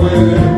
When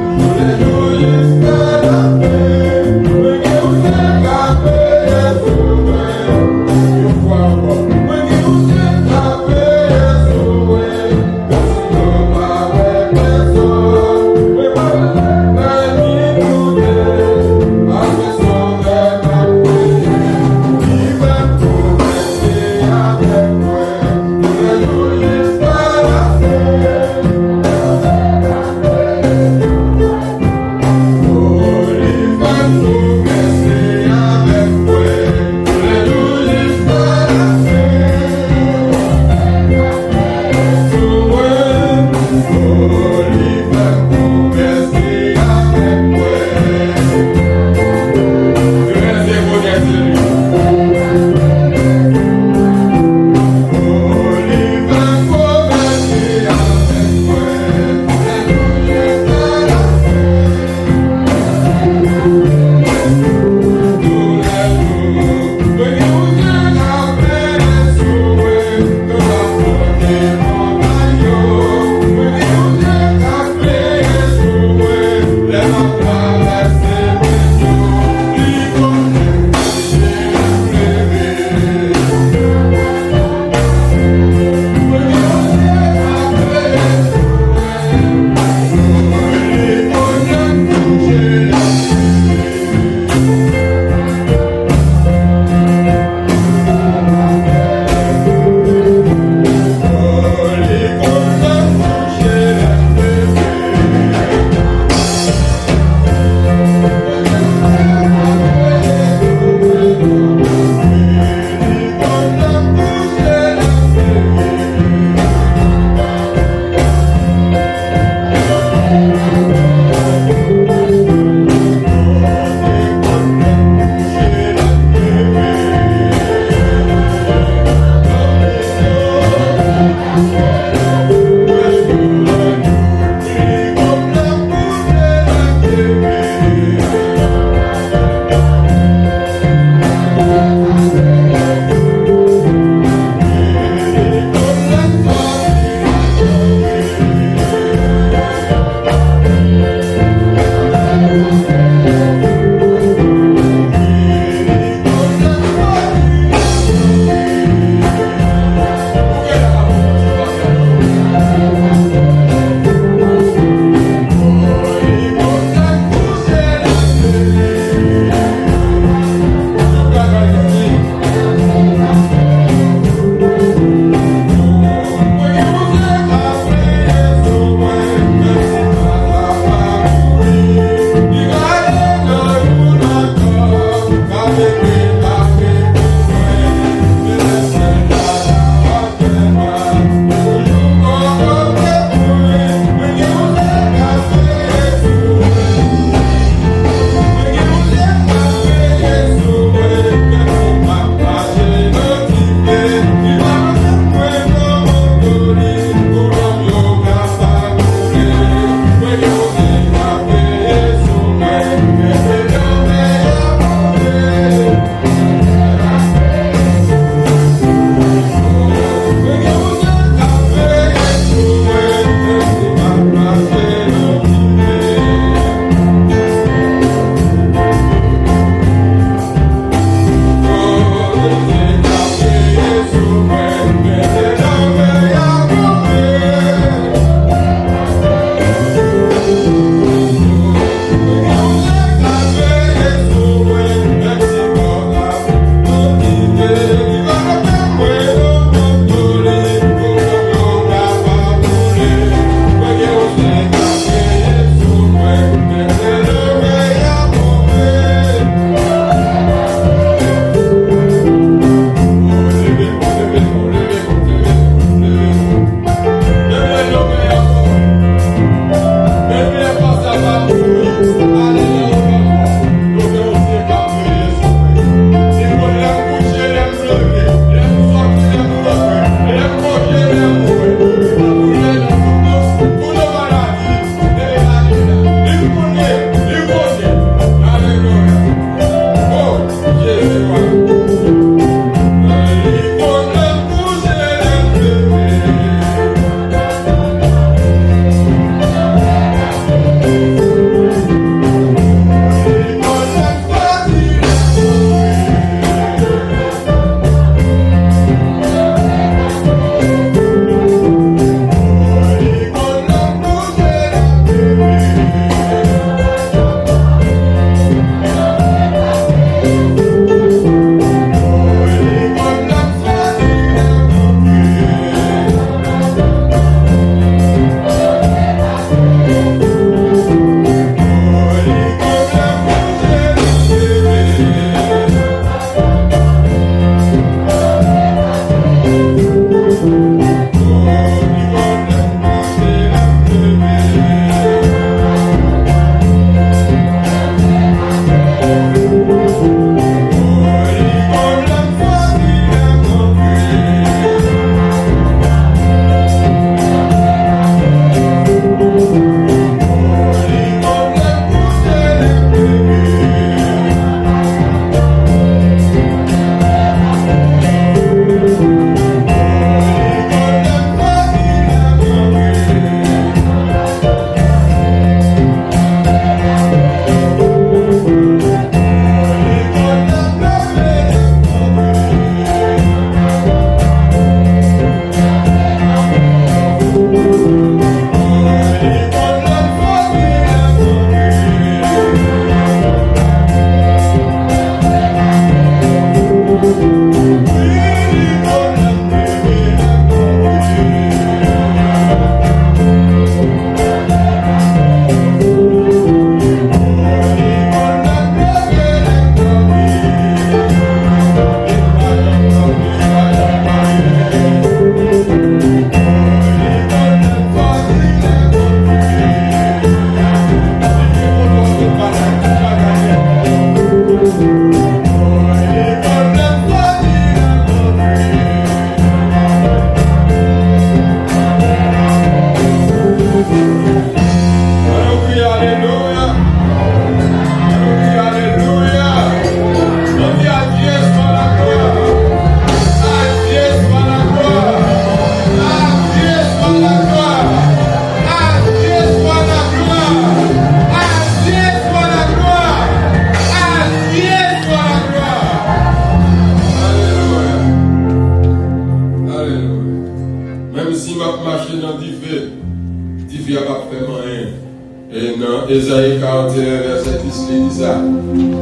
Dans Ésaïe 41, verset 10, il dit ça.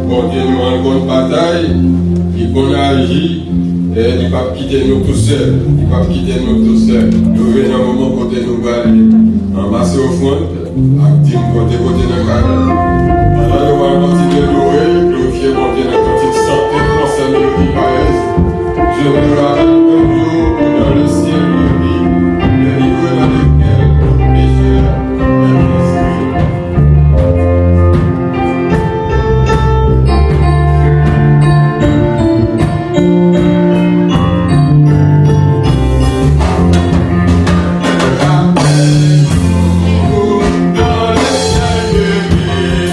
Bon Dieu nous rencontre bataille, il qu'on agit, et il ne va pas quitter nous tout seuls. Il ne va pas quitter nous tout seuls. Nous venons au moment côté nous aller, ramasser au front, à dire côté dans le canal. Alors nous allons continuer de louer, glorifier mon Dieu dans toute petite santé, français, mélodie, pareille. Je me rappelle un jour dans le ciel de vie, le livre dans lequel nos pécheurs étaient inscrits. Dans le ciel de vie,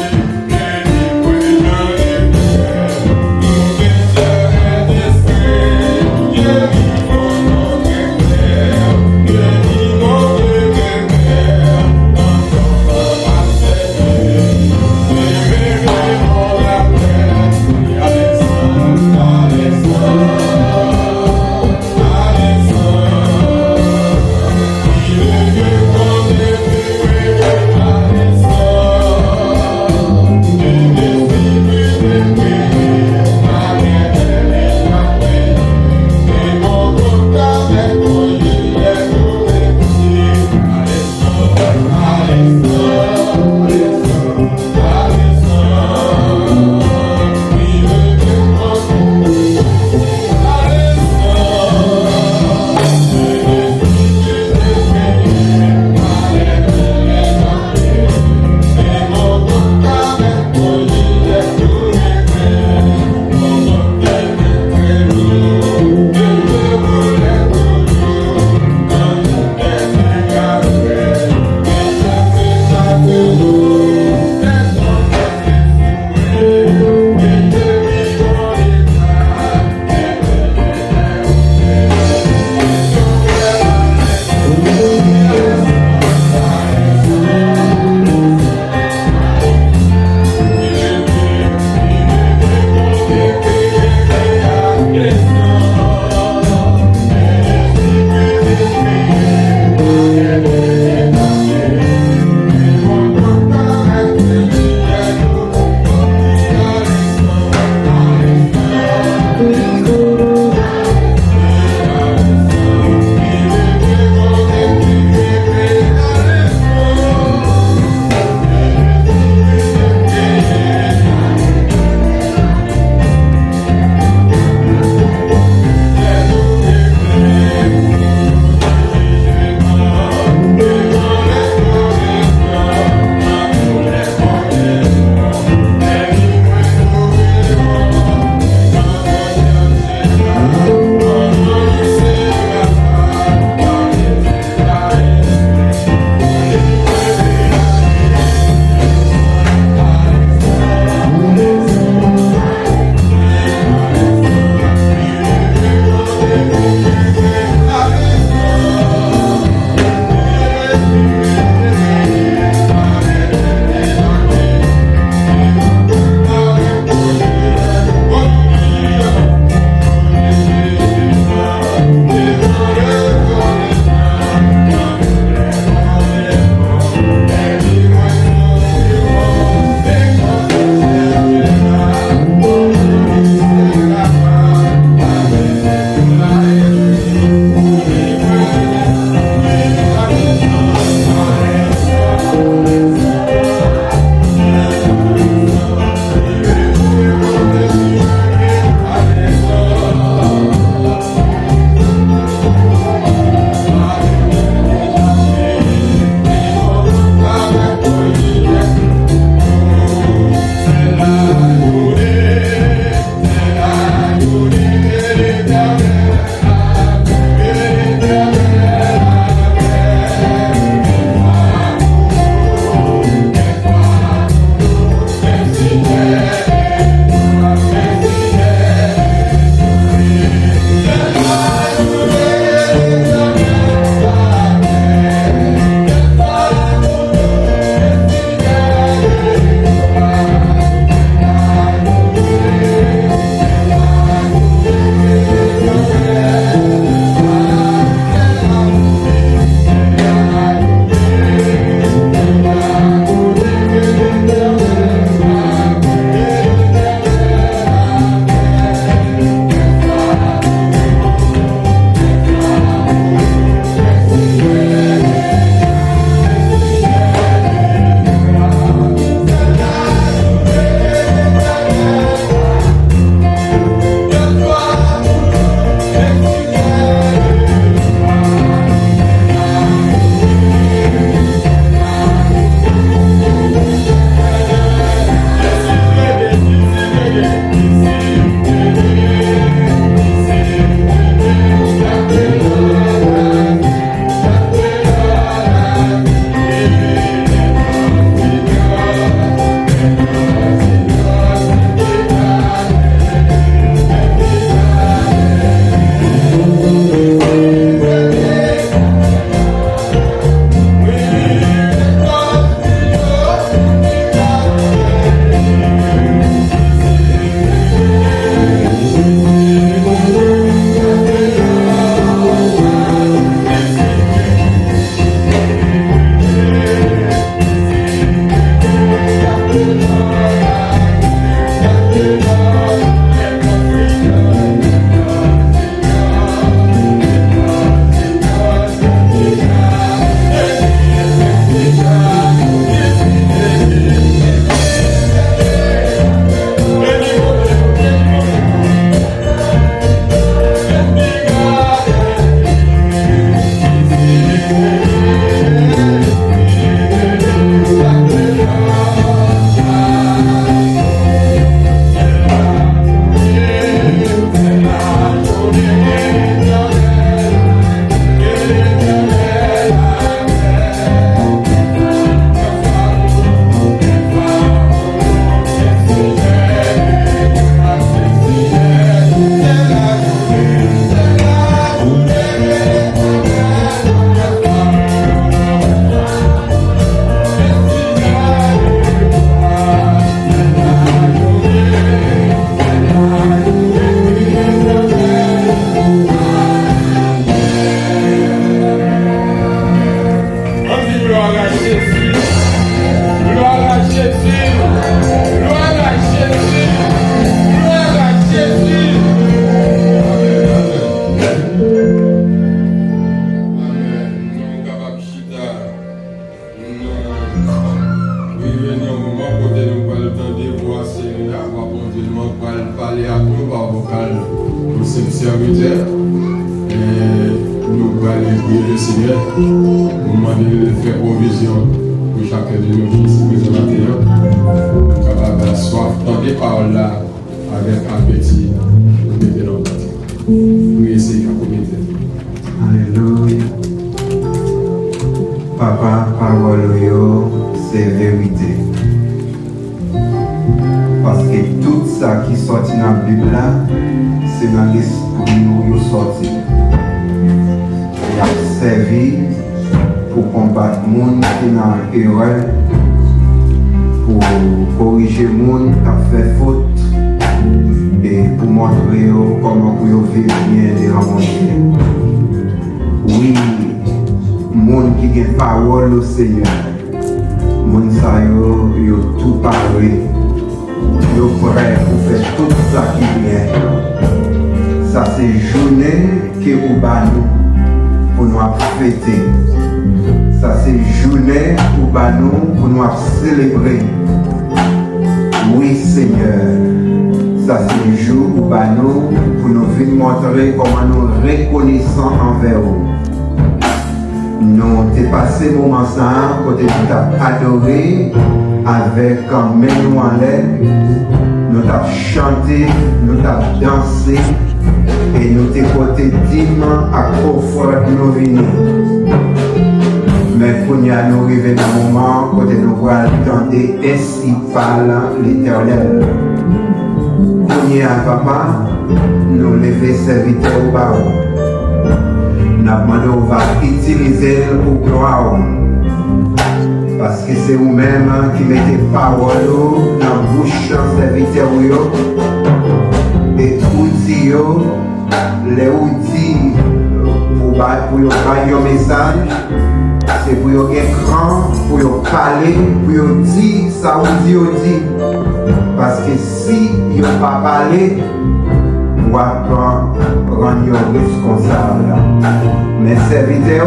Adoré avec un menu en l'air, nous t'avons chanté, nous t'avons dansé et nous t'avons côté digne à confort nous venir. Mais pour nous arriver dans le moment où nous allons attendre ainsi parle l'Éternel. Pour nous, papa, nous lever serviteur au bas. Nous demandons va utiliser pour gloire. Parce que c'est vous-même qui mettez parole dans la bouche de serviteur et outils, les outils pour faire un message, c'est pour un écran, pour parler, pour dire ça ou dit. Parce que si vous ne pas parler, vous ne rendre responsable. Mais serviteur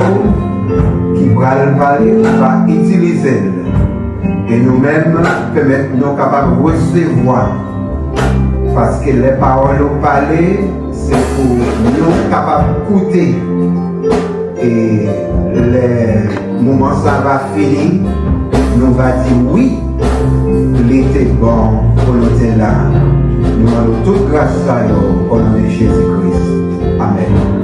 qui va le parler, va utiliser. Et nous-mêmes, nous capables de recevoir. Parce que les paroles au parler, c'est pour nous capables d'écouter. Et les moments ça va finir, nous va dire oui, il était bon pour nous là. Nous allons toute grâce à nous au nom de Jésus-Christ. Amen.